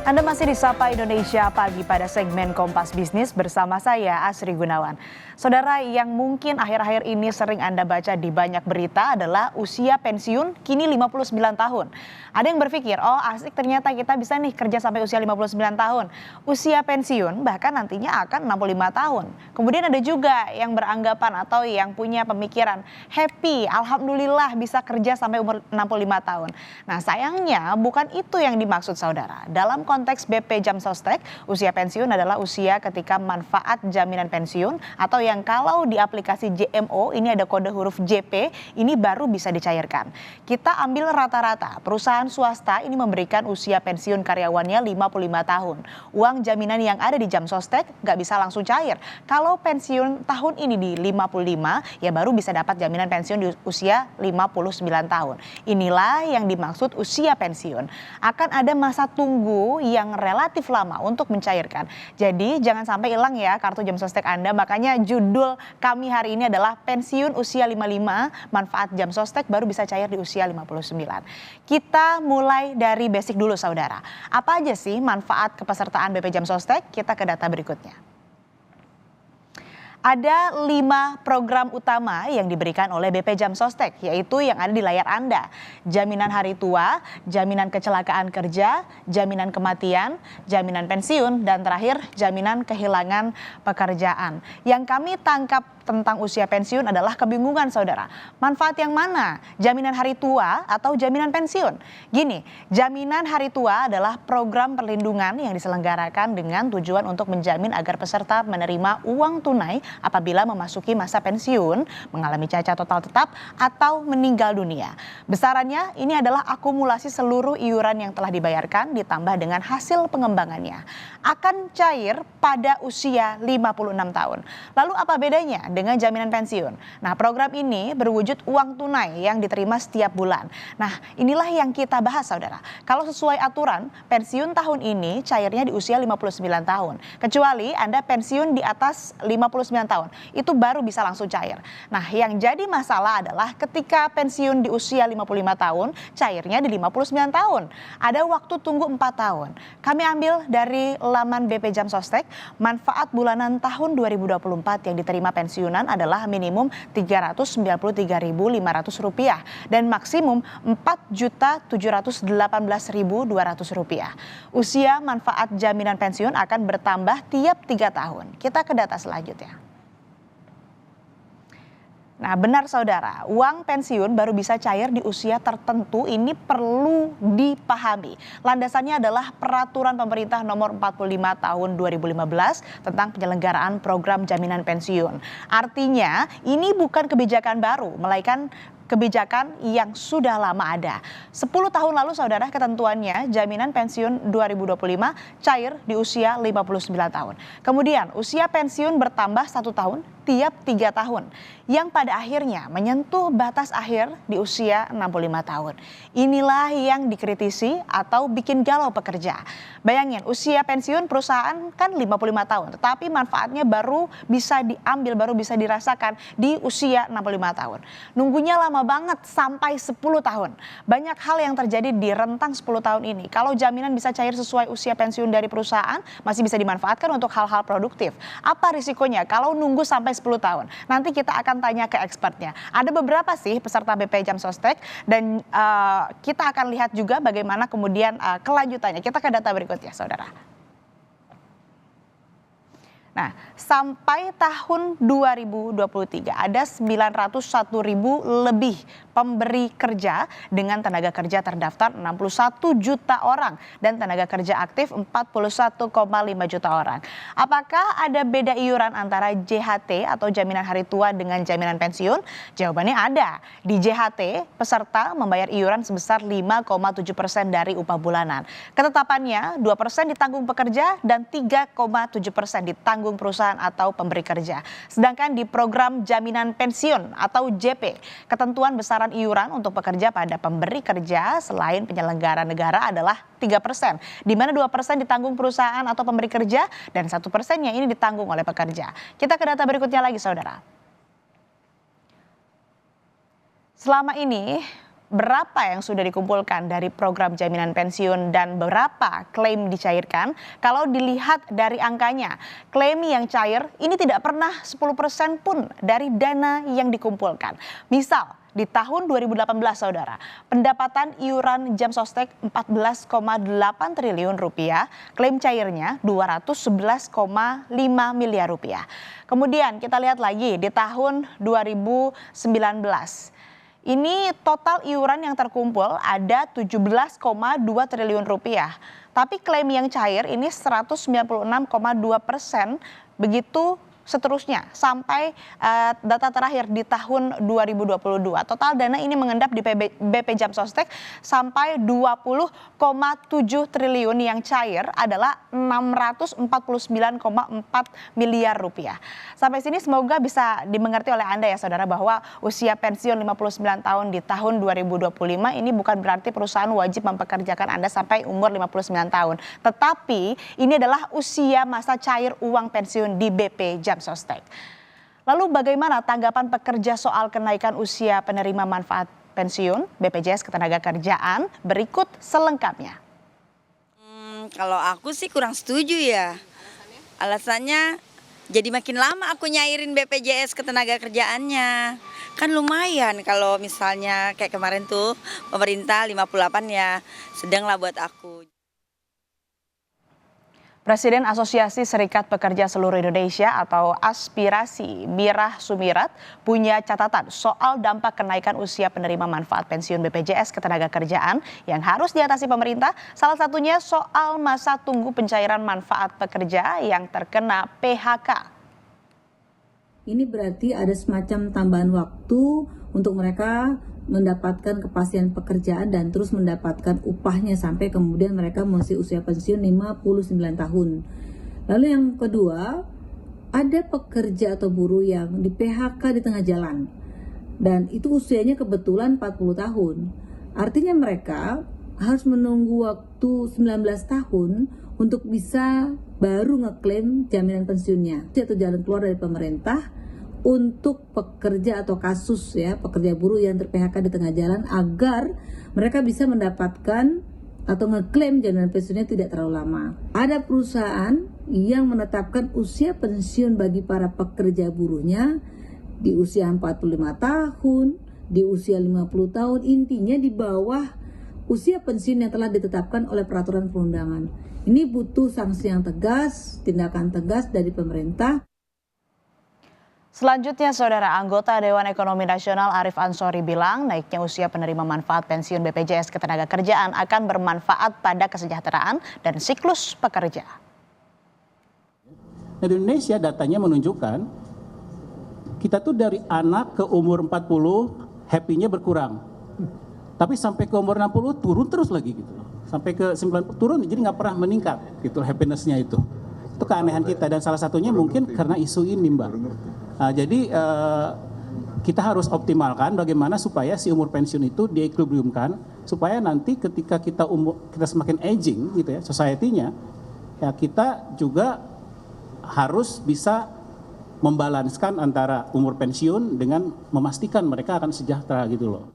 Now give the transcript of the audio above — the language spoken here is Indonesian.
Anda masih di Sapa Indonesia Pagi pada segmen Kompas Bisnis bersama saya Asri Gunawan. Saudara, yang mungkin akhir-akhir ini sering Anda baca di banyak berita adalah usia pensiun kini 59 tahun. Ada yang berpikir, oh asik ternyata kita bisa nih kerja sampai usia 59 tahun. Usia pensiun bahkan nantinya akan 65 tahun. Kemudian ada juga yang beranggapan atau yang punya pemikiran happy, alhamdulillah bisa kerja sampai umur 65 tahun. Nah sayangnya bukan itu yang dimaksud saudara. Dalam konteks BP Jam Sostek, usia pensiun adalah usia ketika manfaat jaminan pensiun atau yang kalau di aplikasi JMO ini ada kode huruf JP, ini baru bisa dicairkan. Kita ambil rata-rata, perusahaan swasta ini memberikan usia pensiun karyawannya 55 tahun. Uang jaminan yang ada di Jam Sostek nggak bisa langsung cair. Kalau pensiun tahun ini di 55, ya baru bisa dapat jaminan pensiun di usia 59 tahun. Inilah yang dimaksud usia pensiun. Akan ada masa tunggu yang relatif lama untuk mencairkan. Jadi jangan sampai hilang ya kartu Jam Sostek Anda. Makanya judul kami hari ini adalah pensiun usia 55, manfaat Jam Sostek baru bisa cair di usia 59. Kita mulai dari basic dulu saudara. Apa aja sih manfaat kepesertaan BP Jam Sostek? Kita ke data berikutnya. Ada 5 program utama yang diberikan oleh BP Jam Sostek, yaitu yang ada di layar Anda. Jaminan hari tua, jaminan kecelakaan kerja, jaminan kematian, jaminan pensiun, dan terakhir jaminan kehilangan pekerjaan. Yang kami tangkap tentang usia pensiun adalah kebingungan saudara. Manfaat yang mana? Jaminan hari tua atau jaminan pensiun? Gini, jaminan hari tua adalah program perlindungan yang diselenggarakan dengan tujuan untuk menjamin agar peserta menerima uang tunai apabila memasuki masa pensiun, mengalami cacat total tetap, atau meninggal dunia. Besarannya ini adalah akumulasi seluruh iuran yang telah dibayarkan ditambah dengan hasil pengembangannya. Akan cair pada usia 56 tahun. Lalu apa bedanya dengan jaminan pensiun? Nah, program ini berwujud uang tunai yang diterima setiap bulan. Nah, inilah yang kita bahas saudara. Kalau sesuai aturan, pensiun tahun ini cairnya di usia 59 tahun. Kecuali Anda pensiun di atas 59 tahun, itu baru bisa langsung cair. Nah, yang jadi masalah adalah ketika pensiun di usia 55 tahun, cairnya di 59 tahun. Ada waktu tunggu 4 tahun. Kami ambil dari laman BP Jam Sostek, manfaat bulanan tahun 2024 yang diterima pensiunan adalah minimum Rp393.500 dan maksimum Rp4.718.200. Usia manfaat jaminan pensiun akan bertambah tiap 3 tahun. Kita ke data selanjutnya. Nah benar saudara, uang pensiun baru bisa cair di usia tertentu ini perlu dipahami. Landasannya adalah Peraturan Pemerintah Nomor 45 Tahun 2015 tentang penyelenggaraan program jaminan pensiun. Artinya ini bukan kebijakan baru, melainkan kebijakan yang sudah lama ada. 10 tahun lalu saudara ketentuannya jaminan pensiun 2025 cair di usia 59 tahun. Kemudian usia pensiun bertambah 1 tahun tiap 3 tahun yang pada akhirnya menyentuh batas akhir di usia 65 tahun. Inilah yang dikritisi atau bikin galau pekerja. Bayangin usia pensiun perusahaan kan 55 tahun tetapi manfaatnya baru bisa diambil, baru bisa dirasakan di usia 65 tahun. Nunggunya lama banget sampai 10 tahun. Banyak hal yang terjadi di rentang 10 tahun ini. Kalau jaminan bisa cair sesuai usia pensiun dari perusahaan masih bisa dimanfaatkan untuk hal-hal produktif. Apa risikonya kalau nunggu sampai 10 tahun? Nanti kita akan tanya ke expertnya. Ada beberapa sih peserta BP Jam Sostek dan kita akan lihat juga bagaimana kemudian kelanjutannya. Kita ke data berikutnya saudara. Nah, sampai tahun 2023 ada 901.000 lebih pemberi kerja dengan tenaga kerja terdaftar 61 juta orang dan tenaga kerja aktif 41,5 juta orang. Apakah ada beda iuran antara JHT atau jaminan hari tua dengan jaminan pensiun? Jawabannya ada. Di JHT, peserta membayar iuran sebesar 5,7% dari upah bulanan. Ketetapannya 2% ditanggung pekerja dan 3,7% ditanggung perusahaan atau pemberi kerja. Sedangkan di program jaminan pensiun atau JP, ketentuan besaran iuran untuk pekerja pada pemberi kerja selain penyelenggara negara adalah 3%, di mana 2% ditanggung perusahaan atau pemberi kerja dan 1%-nya ini ditanggung oleh pekerja. Kita ke data berikutnya lagi saudara. Selama ini berapa yang sudah dikumpulkan dari program jaminan pensiun dan berapa klaim dicairkan? Kalau dilihat dari angkanya, klaim yang cair ini tidak pernah 10% pun dari dana yang dikumpulkan. Misal, di tahun 2018 saudara, pendapatan iuran jam sostek 14,8 triliun rupiah, klaim cairnya 211,5 miliar rupiah. Kemudian kita lihat lagi di tahun 2019. Ini total iuran yang terkumpul ada 17,2 triliun rupiah. Tapi klaim yang cair ini 196,2%, begitu seterusnya sampai data terakhir di tahun 2022. Total dana ini mengendap di BP Jam Sostek sampai 20,7 triliun, yang cair adalah 649,4 miliar rupiah. Sampai sini semoga bisa dimengerti oleh Anda ya saudara, bahwa usia pensiun 59 tahun di tahun 2025 ini bukan berarti perusahaan wajib mempekerjakan Anda sampai umur 59 tahun. Tetapi ini adalah usia masa cair uang pensiun di BP Jam Sostek. Lalu bagaimana tanggapan pekerja soal kenaikan usia penerima manfaat pensiun BPJS Ketenagakerjaan? Berikut selengkapnya. Kalau aku sih kurang setuju ya. Alasannya jadi makin lama aku nyairin BPJS Ketenagakerjaannya. Kan lumayan kalau misalnya kayak kemarin tuh pemerintah 58 ya, sedang lah buat aku. Presiden Asosiasi Serikat Pekerja Seluruh Indonesia atau Aspirasi, Mirah Sumirat, punya catatan soal dampak kenaikan usia penerima manfaat pensiun BPJS Ketenagakerjaan yang harus diatasi pemerintah. Salah satunya soal masa tunggu pencairan manfaat pekerja yang terkena PHK. Ini berarti ada semacam tambahan waktu untuk mereka mendapatkan kepastian pekerjaan dan terus mendapatkan upahnya sampai kemudian mereka masih usia pensiun 59 tahun. Lalu yang kedua, ada pekerja atau buruh yang di PHK di tengah jalan dan itu usianya kebetulan 40 tahun. Artinya mereka harus menunggu waktu 19 tahun untuk bisa baru ngeklaim jaminan pensiunnya atau jalan keluar dari pemerintah untuk pekerja atau kasus ya pekerja buruh yang ter-PHK di tengah jalan, agar mereka bisa mendapatkan atau ngeklaim jaminan pensiunnya tidak terlalu lama. Ada perusahaan yang menetapkan usia pensiun bagi para pekerja buruhnya di usia 45 tahun, di usia 50 tahun, intinya di bawah usia pensiun yang telah ditetapkan oleh peraturan perundangan. Ini butuh sanksi yang tegas, tindakan tegas dari pemerintah. Selanjutnya, saudara, anggota Dewan Ekonomi Nasional Arif Ansori bilang naiknya usia penerima manfaat pensiun BPJS Ketenagakerjaan akan bermanfaat pada kesejahteraan dan siklus pekerja. Di Indonesia datanya menunjukkan kita tuh dari anak ke umur 40 happy-nya berkurang. Tapi sampai ke umur 60 turun terus lagi gitu. Sampai ke 90 turun, jadi nggak pernah meningkat gitu happiness-nya itu. Itu keanehan kita dan salah satunya mungkin karena isu ini, Mbak. Jadi kita harus optimalkan bagaimana supaya si umur pensiun itu diequilibriumkan supaya nanti ketika kita semakin aging gitu ya society-nya, ya kita juga harus bisa membalanskan antara umur pensiun dengan memastikan mereka akan sejahtera gitu loh.